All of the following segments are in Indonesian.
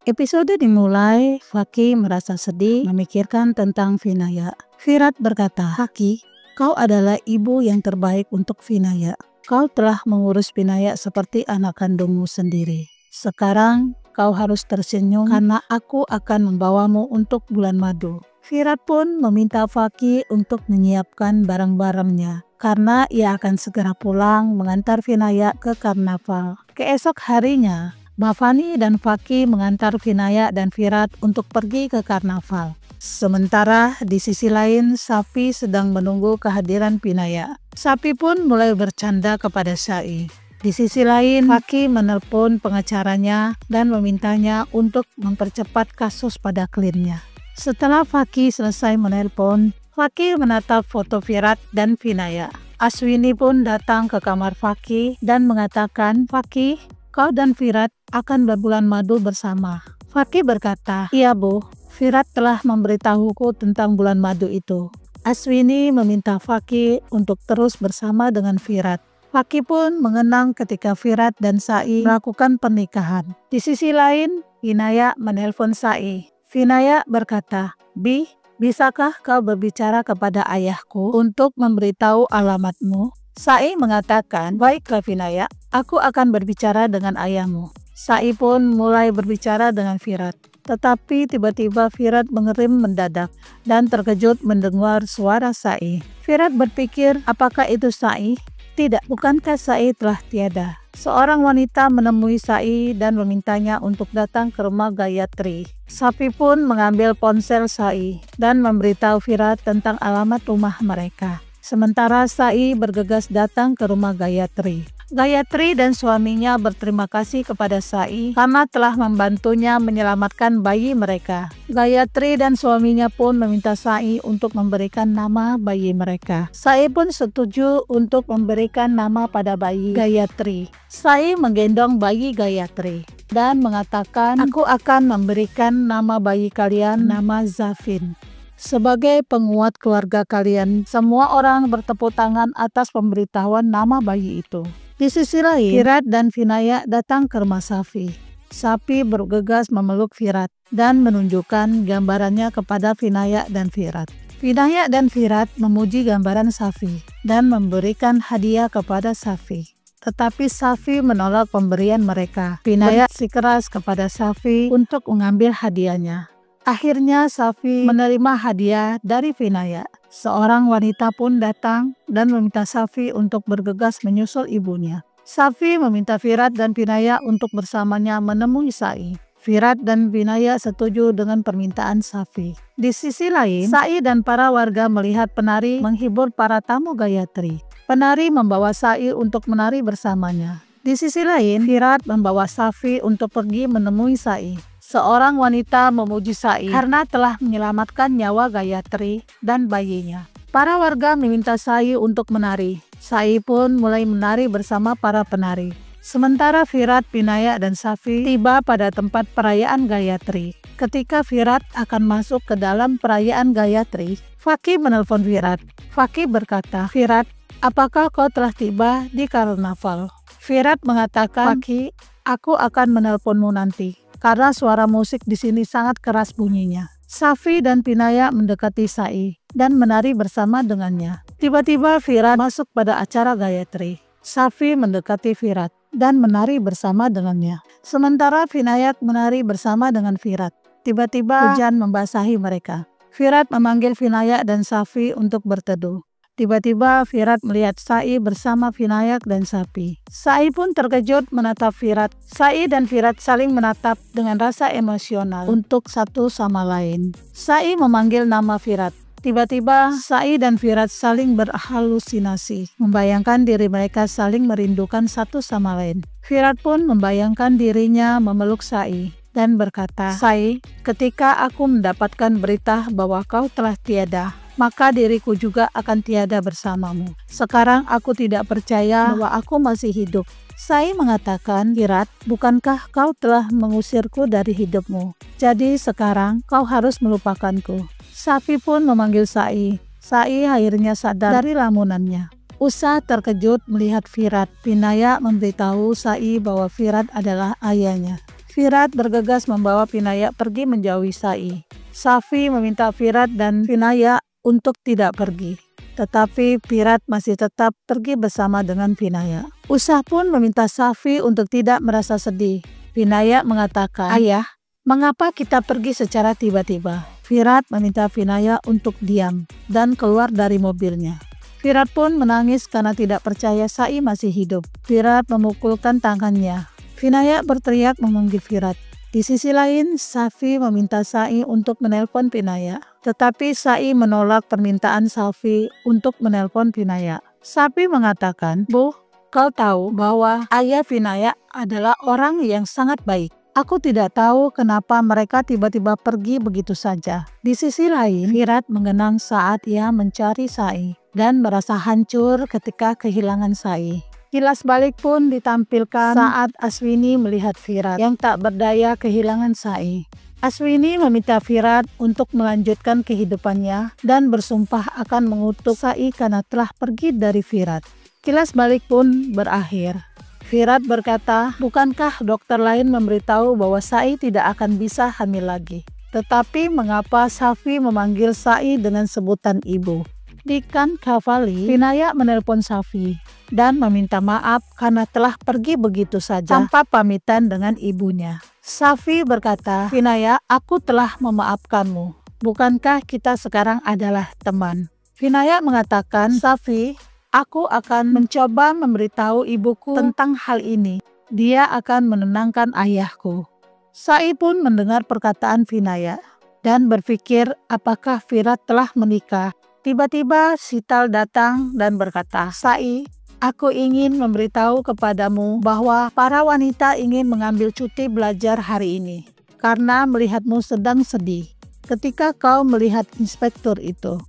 Episode dimulai, Faki merasa sedih memikirkan tentang Vinaya. Virat berkata, "Faki, kau adalah ibu yang terbaik untuk Vinaya. Kau telah mengurus Vinaya seperti anak kandungmu sendiri. Sekarang kau harus tersenyum karena aku akan membawamu untuk bulan madu." Virat pun meminta Faki untuk menyiapkan barang-barangnya karena ia akan segera pulang mengantar Vinaya ke karnaval. Keesok harinya, Bhavani dan Faki mengantar Vinaya dan Virat untuk pergi ke karnaval. Sementara di sisi lain, Safi sedang menunggu kehadiran Vinaya. Safi pun mulai bercanda kepada Sai. Di sisi lain, Faki menelpon pengacaranya dan memintanya untuk mempercepat kasus pada kliennya. Setelah Faki selesai menelpon, Faki menatap foto Virat dan Vinaya. Aswini pun datang ke kamar Faki dan mengatakan, "Faki, kau dan Virat akan berbulan madu bersama." Faki berkata, "Iya Bu, Virat telah memberitahuku tentang bulan madu itu." Aswini meminta Faki untuk terus bersama dengan Virat. Faki pun mengenang ketika Virat dan Sai melakukan pernikahan. Di sisi lain, Vinaya menelpon Sai. Vinaya berkata, "Bi, bisakah kau berbicara kepada ayahku untuk memberitahu alamatmu?" Sai mengatakan, "Baiklah Vinaya, aku akan berbicara dengan ayahmu." Sai pun mulai berbicara dengan Virat. Tetapi tiba-tiba Virat mengerim mendadak dan terkejut mendengar suara Sai. Virat berpikir, apakah itu Sai? Tidak, bukankah Sai telah tiada? Seorang wanita menemui Sai dan memintanya untuk datang ke rumah Gayatri. Safi pun mengambil ponsel Sai dan memberitahu Virat tentang alamat rumah mereka. Sementara Sai bergegas datang ke rumah Gayatri. Gayatri dan suaminya berterima kasih kepada Sai karena telah membantunya menyelamatkan bayi mereka. Gayatri dan suaminya pun meminta Sai untuk memberikan nama bayi mereka. Sai pun setuju untuk memberikan nama pada bayi Gayatri. Sai menggendong bayi Gayatri dan mengatakan, "Aku akan memberikan nama bayi kalian nama Zafin. Sebagai penguat keluarga kalian." Semua orang bertepuk tangan atas pemberitahuan nama bayi itu. Di sisi lain, Virat dan Vinaya datang ke rumah Safi. Safi bergegas memeluk Virat dan menunjukkan gambarannya kepada Vinaya dan Virat. Vinaya dan Virat memuji gambaran Safi dan memberikan hadiah kepada Safi. Tetapi Safi menolak pemberian mereka. Vinaya bersikeras kepada Safi untuk mengambil hadiahnya. Akhirnya Safi menerima hadiah dari Vinaya. Seorang wanita pun datang dan meminta Safi untuk bergegas menyusul ibunya. Safi meminta Virat dan Vinaya untuk bersamanya menemui Sai. Virat dan Vinaya setuju dengan permintaan Safi. Di sisi lain, Sai dan para warga melihat penari menghibur para tamu Gayatri. Penari membawa Sai untuk menari bersamanya. Di sisi lain, Virat membawa Safi untuk pergi menemui Sai. Seorang wanita memuji Sai karena telah menyelamatkan nyawa Gayatri dan bayinya. Para warga meminta Sai untuk menari. Sai pun mulai menari bersama para penari. Sementara Virat, Vinaya, dan Safi tiba pada tempat perayaan Gayatri. Ketika Virat akan masuk ke dalam perayaan Gayatri, Faki menelpon Virat. Faki berkata, "Virat, apakah kau telah tiba di karnaval?" Virat mengatakan, "Faki, aku akan menelponmu nanti karena suara musik di sini sangat keras bunyinya." Safi dan Vinaya mendekati Sai dan menari bersama dengannya. Tiba-tiba Virat masuk pada acara Gayatri. Safi mendekati Virat dan menari bersama dengannya. Sementara Vinaya menari bersama dengan Virat. Tiba-tiba hujan membasahi mereka. Virat memanggil Vinaya dan Safi untuk berteduh. Tiba-tiba Virat melihat Sai bersama Vinaya dan Safi. Sai pun terkejut menatap Virat. Sai dan Virat saling menatap dengan rasa emosional untuk satu sama lain. Sai memanggil nama Virat. Tiba-tiba Sai dan Virat saling berhalusinasi, membayangkan diri mereka saling merindukan satu sama lain. Virat pun membayangkan dirinya memeluk Sai dan berkata, "Sai, ketika aku mendapatkan berita bahwa kau telah tiada, maka diriku juga akan tiada bersamamu. Sekarang aku tidak percaya bahwa aku masih hidup." Sai mengatakan, "Virat, bukankah kau telah mengusirku dari hidupmu? Jadi sekarang kau harus melupakanku." Safi pun memanggil Sai. Sai akhirnya sadar dari lamunannya. Usa terkejut melihat Virat. Vinaya memberitahu Sai bahwa Virat adalah ayahnya. Firat bergegas membawa Vinaya pergi menjauhi Sai. Safi meminta Firat dan Vinaya untuk tidak pergi. Tetapi Firat masih tetap pergi bersama dengan Vinaya. Usah pun meminta Safi untuk tidak merasa sedih. Vinaya mengatakan, "Ayah, mengapa kita pergi secara tiba-tiba?" Firat meminta Vinaya untuk diam dan keluar dari mobilnya. Firat pun menangis karena tidak percaya Sai masih hidup. Firat memukulkan tangannya. Vinaya berteriak memanggil Firat. Di sisi lain, Safi meminta Sai untuk menelpon Vinaya. Tetapi Sai menolak permintaan Safi untuk menelpon Vinaya. Safi mengatakan, "Bu, kau tahu bahwa ayah Vinaya adalah orang yang sangat baik. Aku tidak tahu kenapa mereka tiba-tiba pergi begitu saja." Di sisi lain, Firat mengenang saat ia mencari Sai dan merasa hancur ketika kehilangan Sai. Kilas balik pun ditampilkan saat Aswini melihat Firat yang tak berdaya kehilangan Sai. Aswini meminta Firat untuk melanjutkan kehidupannya dan bersumpah akan mengutuk Sai karena telah pergi dari Firat. Kilas balik pun berakhir. Firat berkata, "Bukankah dokter lain memberitahu bahwa Sai tidak akan bisa hamil lagi? Tetapi mengapa Safi memanggil Sai dengan sebutan ibu?" Di Khan Cavalli, Vinaya menelpon Safi dan meminta maaf karena telah pergi begitu saja tanpa pamitan dengan ibunya. Safi berkata, "Vinaya, aku telah memaafkanmu. Bukankah kita sekarang adalah teman?" Vinaya mengatakan, "Safi, aku akan mencoba memberitahu ibuku tentang hal ini. Dia akan menenangkan ayahku." Sai pun mendengar perkataan Vinaya dan berpikir apakah Firat telah menikah. Tiba-tiba Sital datang dan berkata, "Sai, aku ingin memberitahu kepadamu bahwa para wanita ingin mengambil cuti belajar hari ini karena melihatmu sedang sedih ketika kau melihat inspektur itu."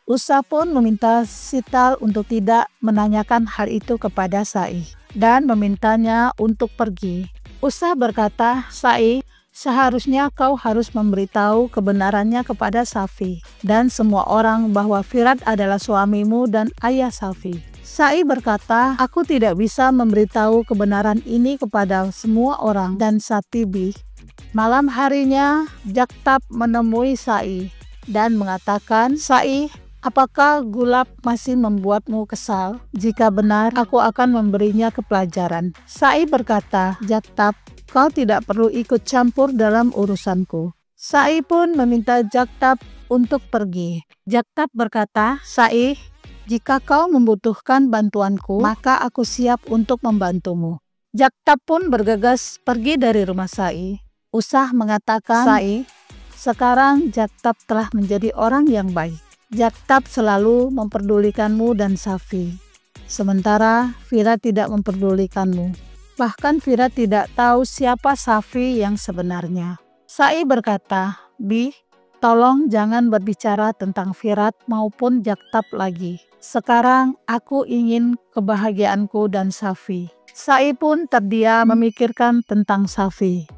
Usa pun meminta Sital untuk tidak menanyakan hal itu kepada Sai dan memintanya untuk pergi. Usa berkata, "Sai, seharusnya kau harus memberitahu kebenarannya kepada Safi dan semua orang bahwa Firat adalah suamimu dan ayah Safi." Sai berkata, "Aku tidak bisa memberitahu kebenaran ini kepada semua orang dan Satibi." Malam harinya, Jaktab menemui Sai dan mengatakan, "Sai, apakah Gulab masih membuatmu kesal? Jika benar, aku akan memberinya kepelajaran." Sai berkata, "Jaktab, kau tidak perlu ikut campur dalam urusanku." Sai pun meminta Jaktab untuk pergi. Jaktab berkata, "Sai, jika kau membutuhkan bantuanku, maka aku siap untuk membantumu." Jaktab pun bergegas pergi dari rumah Sai. Usah mengatakan, "Sai, sekarang Jaktab telah menjadi orang yang baik. Jaktab selalu memperdulikanmu dan Safi. Sementara Firat tidak memperdulikanmu. Bahkan Firat tidak tahu siapa Safi yang sebenarnya." Sai berkata, "Bi, tolong jangan berbicara tentang Firat maupun Jaktab lagi. Sekarang aku ingin kebahagiaanku dan Safi." Sai pun terdiam memikirkan tentang Safi.